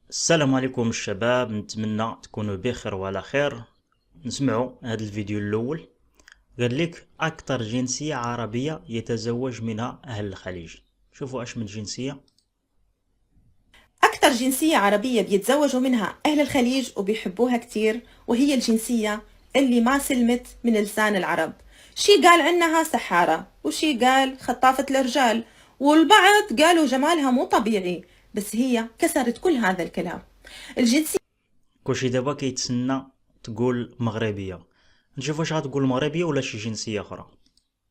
السلام عليكم الشباب، نتمنى تكونوا بخير وعلى خير. نسمعوا هذا الفيديو الاول. قال لك اكثر جنسية عربية يتزوج منها اهل الخليج. شوفوا اش من جنسية. أكثر جنسية عربية بيتزوجوا منها أهل الخليج وبيحبوها كتير، وهي الجنسية اللي ما سلمت من لسان العرب. شي قال عنها سحارة، وشي قال خطافة الرجال، والبعض قالوا جمالها مو طبيعي، بس هي كسرت كل هذا الكلام. الجنسية كلشي دابا كيتسنى تقول مغربية. نشوف واش غتقول مغربية ولا شي جنسية اخرى.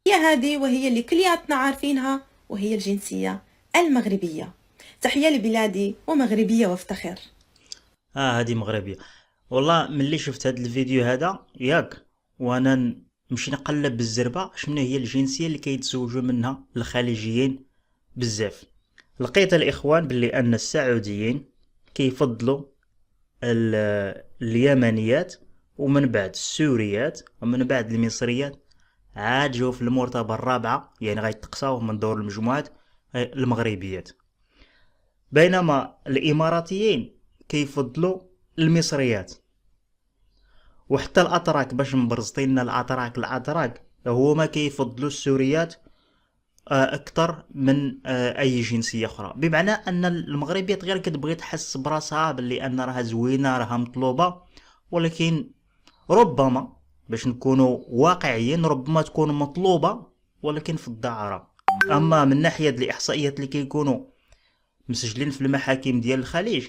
هذه وهي اللي كلياتنا عارفينها، وهي الجنسية المغربية. تحية لبلادي ومغربية وافتخر. هذه مغربية. والله ملي شفت هذا الفيديو هذا ياك وانا نمشي نقلب بالزربة شنو هي الجنسية اللي كيتزوجوا منها الخليجيين بزاف. لقيت الاخوان باللي ان السعوديين كيفضلوا اليمنيات، ومن بعد السوريات، ومن بعد المصريات، عاد جاو في المرتبة الرابعة، يعني غيتقصاو من دور المجموعات المغربيات. بينما الاماراتيين كيفضلوا المصريات، وحتى الاتراك باش مبرزطين الاتراك هو ما كيفضلوا السوريات اكثر من اي جنسيه اخرى. بمعنى ان المغربيات غير كتبغي تحس براسها باللي ان راها زوينه راها مطلوبه، ولكن ربما باش نكونوا واقعيين ربما تكون مطلوبه ولكن في الدعاره. اما من ناحيه الاحصائيات اللي كيكونوا مسجلين في المحاكم ديال الخليج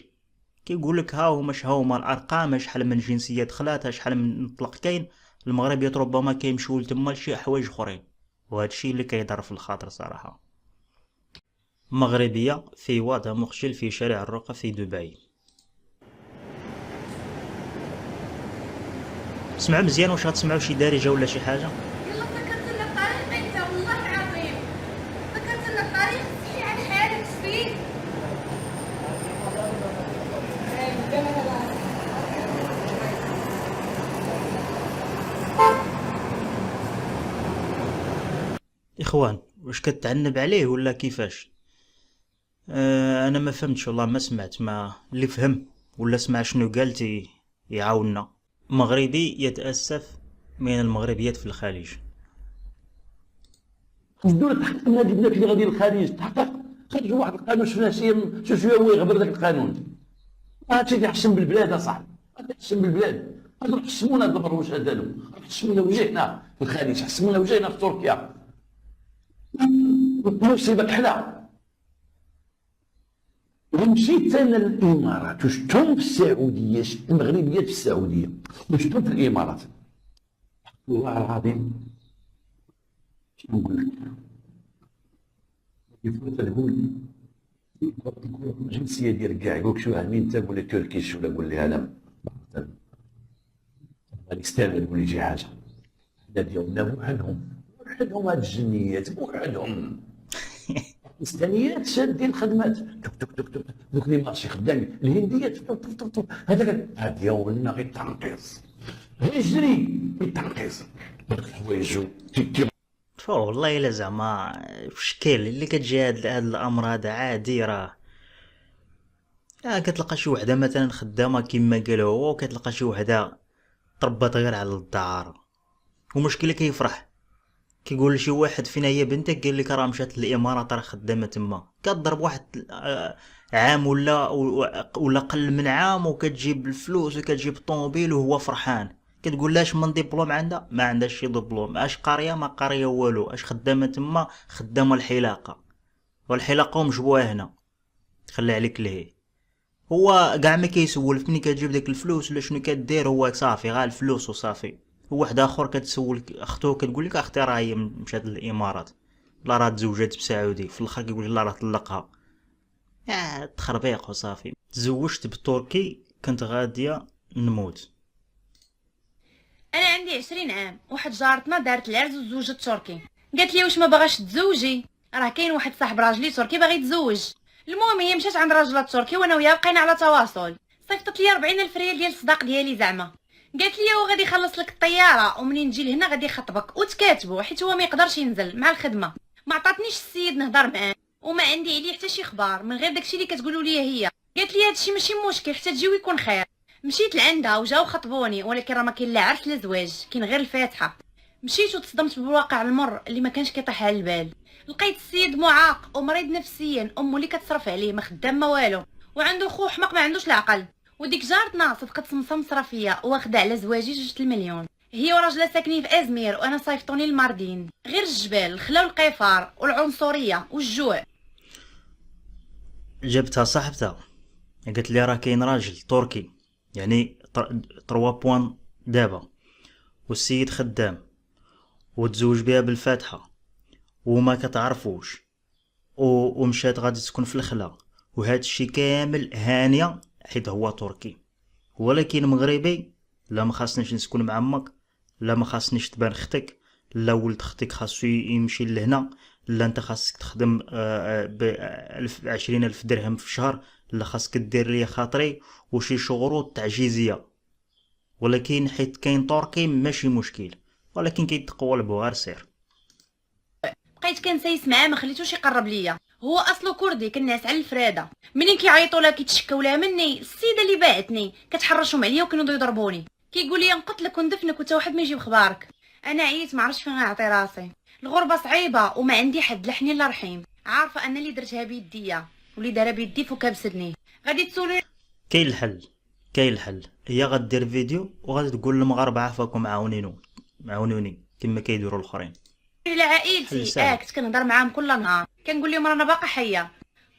كيقول لك ها هما الارقام، شحال من جنسيه دخلات، شحال من مطلق كاين. المغربيات ربما كيمشيو لتما لشي حوايج اخرين، وهذا الشيء اللي كيضر في الخاطر صراحه. مغربيه في وضع مخجل في شارع الرقة في دبي. سمعوا مزيان، واش غتسمعوا شي دارجه ولا شي حاجه؟ يلا ذكرت لنا الطريق ميتة والله العظيم. ذكرت لنا الطريق صحي على حالك سفيك. اخوان واش كتعنب عليه ولا كيفاش؟ انا ما فهمتش والله، ما سمعت، ما اللي فهم ولا سمع شنو قالتي يعاوننا. مغربي يتأسف من المغربيات في الخليج. الدولة تحقق من هذه الناس اللي غادي للخارج، تحقق خرجوا واحد القانون شفنا شويه هو يغبر ذاك القانون. هادشي اللي يحسن بالبلاد اصاحبي، هذا يحسن بالبلاد. غادي يحسمونا هاد البروج هذا، يحسمونا وجهنا في الخارج، يحسمونا وجهنا في تركيا. مصيبه كحله. ومشيت انا للامارات وشفتهم في السعوديه، شفت المغربيات في السعوديه وشفتهم في الامارات. والله العظيم شنو نقول لك؟ يفوت الهول الجنسيه ديالك كاع يقول لك شو مين انت، قول لي تركيش ولا قول لي انا غادي يستاهل يقول لي شي حاجه. حنا ديالنا وحدهم هاد الجنيات وحدهم الثانيات شادين خدمات تك تك تك تك، دوك اللي ماشي خدامين الهنديات هذاك هاد ديالنا غير تنقيص هجري غير تنقيص هذوك الحوايج والله الا زعما شكل اللي كتجي هاد الامر هذا عادي. راه كتلقى شي وحده مثلا خدامه كما قال هو، وكتلقى شي وحده تربات غير على الدعاره، ومشكله كيفرح كيقول لشي واحد فينا هي بنتك، قال لك راه مشات للامارات راه خدامه تما، كتضرب واحد عام ولا قل من عام وكتجيب الفلوس وكتجيب الطوموبيل وهو فرحان. كتقول لاش من دبلوم عندها؟ ما عندهاش شي دبلوم. اش قاريه؟ ما قاريه والو. اش خدامه تما؟ خدامه الحلاقه، والحلاقه مجبوها هنا، تخلي عليك لهي. هو كاع ما كيسول فين كتجيب داك الفلوس ولا شنو كدير، هو صافي غا الفلوس وصافي. وواحد اخر كتسول اختو كتقول لك اختي راه هي مشات للامارات، لا راه تزوجات بسعودي، في الاخر كيقول لا راه طلقها. تخربيق وصافي. تزوجت بتركي كنت غاديه نموت. انا عندي 20 عام، واحد جارتنا دارت العرس وتزوجت تركي. قالت لي واش ما باغاش تزوجي؟ راه كاين واحد صاحب راجلي تركي باغي يتزوج. المهم هي مشات عند راجلها التركي وانا وياها بقينا على تواصل. صيفطت لي 40,000 ريال ديال الصداق ديالي زعما. قالت لي هو غادي يخلص لك الطياره، ومنين نجي لهنا غادي يخطبك وتكاتبوا، حيت هو ما يقدرش ينزل مع الخدمه. ما عطاتنيش السيد نهضر معاه، وما عندي عليه حتى شي خبار من غير داكشي اللي كتقولوا لي هي. قالت لي هادشي ماشي مشكل حتى تجي ويكون خير. مشيت لعندها وجاو خطبوني، ولكن راه ما كاين لا عرس لا زواج، كاين غير الفاتحه. مشيت وتصدمت بالواقع المر اللي ما كانش كيطيح على البال. لقيت السيد معاق ومريض نفسيا، امه اللي كتصرف عليه ما خدام ما والو، وعنده خو حماق ما عندوش العقل. وديك جارتنا صدقت سمسم صرافيه واخده على زواجي 2 المليون. هي وراجلها ساكنين في ازمير وانا صيفطوني للماردين. غير الجبال، الخلا والقفار والعنصريه والجوع. جبتها صاحبتها قالت لي راه كاين راجل تركي، يعني 3 بوان دابا، والسيد خدام وتزوج بها بالفاتحه وما كتعرفوش، ومشات غادي تسكن في الخلا، وهذا الشيء كامل هانيه حيت هو تركي. ولكن مغربي، لا ما خاصنيش نسكن مع امك، لا ما خاصنيش تبان اختك، لا ولد اختك خاصو يمشي لهنا، لا انت خاصك تخدم ب20,000 درهم في الشهر، لا خاصك دير لي خاطري وشي شروط تعجيزيه. ولكن حيت كاين تركي ماشي مشكل، ولكن كيتقوى البغار سير. بقيت كنسايس معاه ما خليتوش يقرب ليا. هو اصله كردي كنعس على الفراده. منين كيعيطوا لها كيتشكاو لها مني، السيده اللي باعتني كتحرشهم عليا وكانوا يضربوني. كيقول لي نقتلك وندفنك وتا واحد ما يجيب خبارك. انا عييت ما عرفتش فين غنعطي راسي. الغربه صعيبه وما عندي حد لا حنين لا رحيم. عارفه ان اللي درتها بيديا واللي دارها بيدي فوق كبسدني. غادي تسولي كاين الحل، كاين الحل. هي غدير فيديو وغادي تقول للمغاربه عافاكم عاونوني كما كيديروا الاخرين. على عائلتي. سهل. كنت كنهضر معاهم كل نهار، كنقول لهم رانا باقا حيه.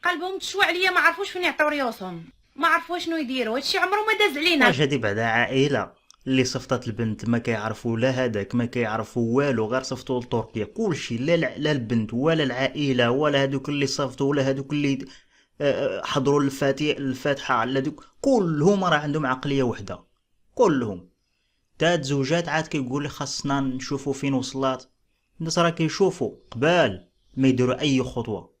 قلبهم تشوى عليا، ما عرفوش فين يعطيو ريوسهم، ما عرفوا شنو يديروا. هادشي عمره ما داز علينا. واش هادي بعدا عائله اللي صفطت البنت ما كيعرفوا لا هذاك ما كيعرفوا والو، غير صفطوا لتركيا كلشي، لا البنت ولا العائله ولا هادوك اللي صفطوا ولا هادوك اللي حضروا الفاتحه على دوك، كلهم راه عندهم عقليه وحده كلهم. تاد زوجات عاد كيقول لي خاصنا نشوفوا فين وصلات. الناس راه كيشوفوا قبال ما يديروا اي خطوه.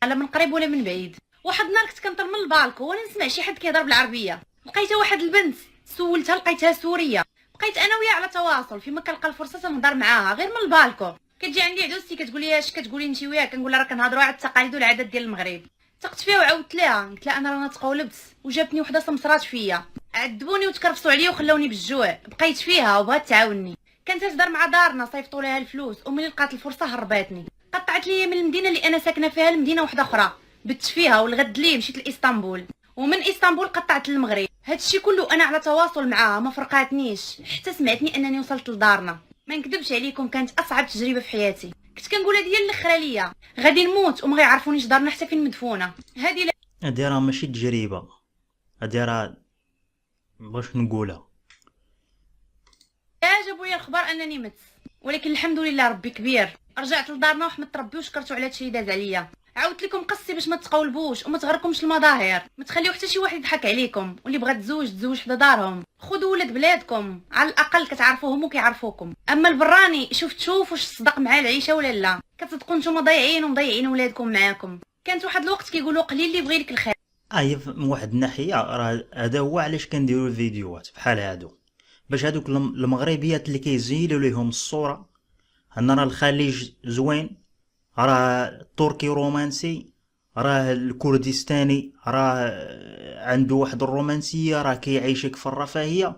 لا من قريب ولا من بعيد. واحد النهار كنت كنطل من البالكو وانا نسمع شي حد كيهضر بالعربيه. لقيتها واحد البنت، سولتها لقيتها سوريه. بقيت انا وياها على تواصل، فيما كنلقى الفرصه تنهضر معاها غير من البالكو. كتجي عندي عدوستي كتقول لي اش كتقولي انت وياها؟ كنقول لها راه كنهضروا على التقاليد والعادات ديال المغرب. ثقت فيها وعاودت لها، قلت لها انا رانا تقولبت وجابتني وحده سمسرات فيا، عذبوني وتكرفسوا عليا وخلاوني بالجوع. بقيت فيها وبغات تعاوني. كانت تهضر مع دارنا، صيفطوا لها الفلوس، وملي لقات الفرصه هرباتني. قطعت لي من المدينه اللي انا ساكنه فيها لمدينه واحده اخرى، بت فيها والغد لي مشيت لاسطنبول، ومن اسطنبول قطعت للمغرب. هادشي كله انا على تواصل معاها، ما فرقاتنيش حتى سمعتني انني وصلت لدارنا. ما نكذبش عليكم، كانت اصعب تجربه في حياتي. كنت كنقول هادي هي الاخره ليا، غادي نموت وما غيعرفونيش دارنا حتى فين مدفونه. هادي هادي راه ماشي تجربه، هادي راه باش نقولها. جابوا لي الخبر انني مت، ولكن الحمد لله ربي كبير. رجعت لدارنا وحمدت ربي وشكرته على هادشي اللي داز عليا. عاودت لكم قصتي باش ما تقولبوش وما تغركمش المظاهر، ما تخليو حتى شي واحد يضحك عليكم. واللي بغات تزوج حدا دارهم. خذوا ولاد بلادكم، على الاقل كتعرفوهم وكيعرفوكم. اما البراني شوف واش صدق مع العيشه ولا لا. كتصدقوا نتوما ضايعين ومضيعين ولادكم معاكم. كانت واحد الوقت كيقولوا قليل اللي يبغي لك الخير. هي من واحد الناحيه راه هذا هو علاش كنديروا الفيديوهات بحال هادو، باش هادوك المغربيات اللي كيزيلوا ليهم الصوره ان راه الخليج زوين، راه التركي رومانسي، راه الكردستاني راه عنده واحد الرومانسيه، راه كيعيشك في الرفاهيه،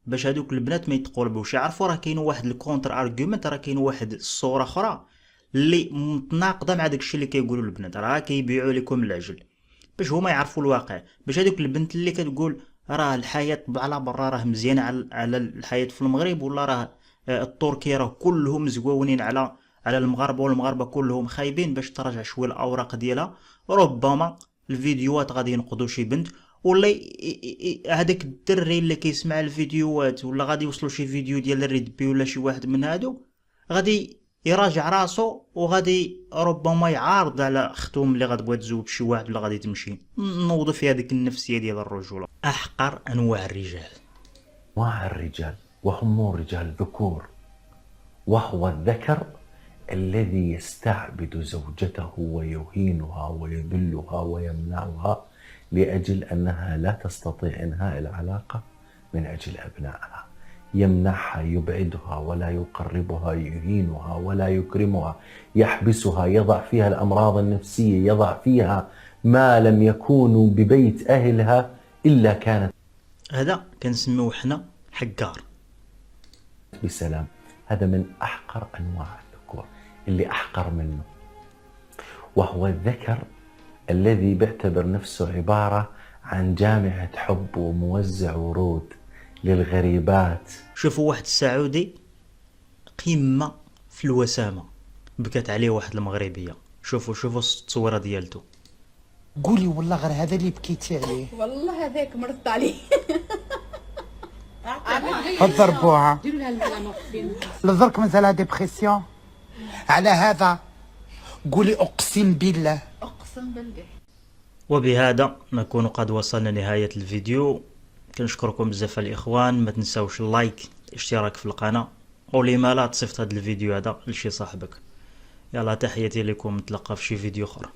باش هادوك البنات ما يتقلبوش. يعرفوا راه كاين واحد الكونتر ارغيومنت، راه كاين واحد الصوره اخرى اللي متناقضه مع داكشي اللي كيقولوا البنات، راه كيبيعوا لكم العجل باش هما يعرفوا الواقع. باش هذوك البنت اللي كتقول راه الحياه على برا راه مزيانه على الحياه في المغرب، ولا راه التركي راه كلهم زواونين على المغاربه والمغاربه كلهم خايبين، باش تراجع شويه الاوراق ديالها. ربما الفيديوهات غادي ينقضوا شي بنت، ولا هذاك الدري اللي كيسمع الفيديوهات، ولا غادي يوصلوا شي فيديو ديال الريدبي ولا شي واحد من هادو، غادي يراجع راسو وغادي ربما يعارض على اختهم اللي غتبغي تزوج شي واحد ولا غادي تمشي. نوضوا في هذيك النفسيه ديال الرجوله. احقر انواع الرجال وهم رجال ذكور، وهو الذكر الذي يستعبد زوجته ويهينها ويذلها ويمنعها لأجل أنها لا تستطيع إنهاء العلاقة من أجل أبنائها. يمنعها، يبعدها ولا يقربها، يهينها ولا يكرمها، يحبسها، يضع فيها الأمراض النفسية، يضع فيها ما لم يكونوا ببيت أهلها إلا كانت هذا كنسميوه حنا حقار. بسلام. هذا من أحقر أنواع الذكور، اللي أحقر منه، وهو الذكر الذي بيعتبر نفسه عبارة عن جامعة حب وموزع ورود للغريبات. شوفوا واحد السعودي قمة في الوسامة بكات عليه واحد المغربية. شوفوا التصويرة ديالته. قولي والله غير هذا اللي بكيتي عليه. والله هذاك مرضت عليه. ضربوها لذرك مثلا ديبرسيون. على هذا قولي اقسم بالله. اقسم بالله. وبهذا نكون قد وصلنا نهاية الفيديو. كنشكركم بزاف الاخوان، ما تنساوش اللايك، الاشتراك في القناة، ولما لا تصيفط هذا الفيديو هذا لشي صاحبك. يلا تحياتي لكم، نتلاقى في شي فيديو اخر.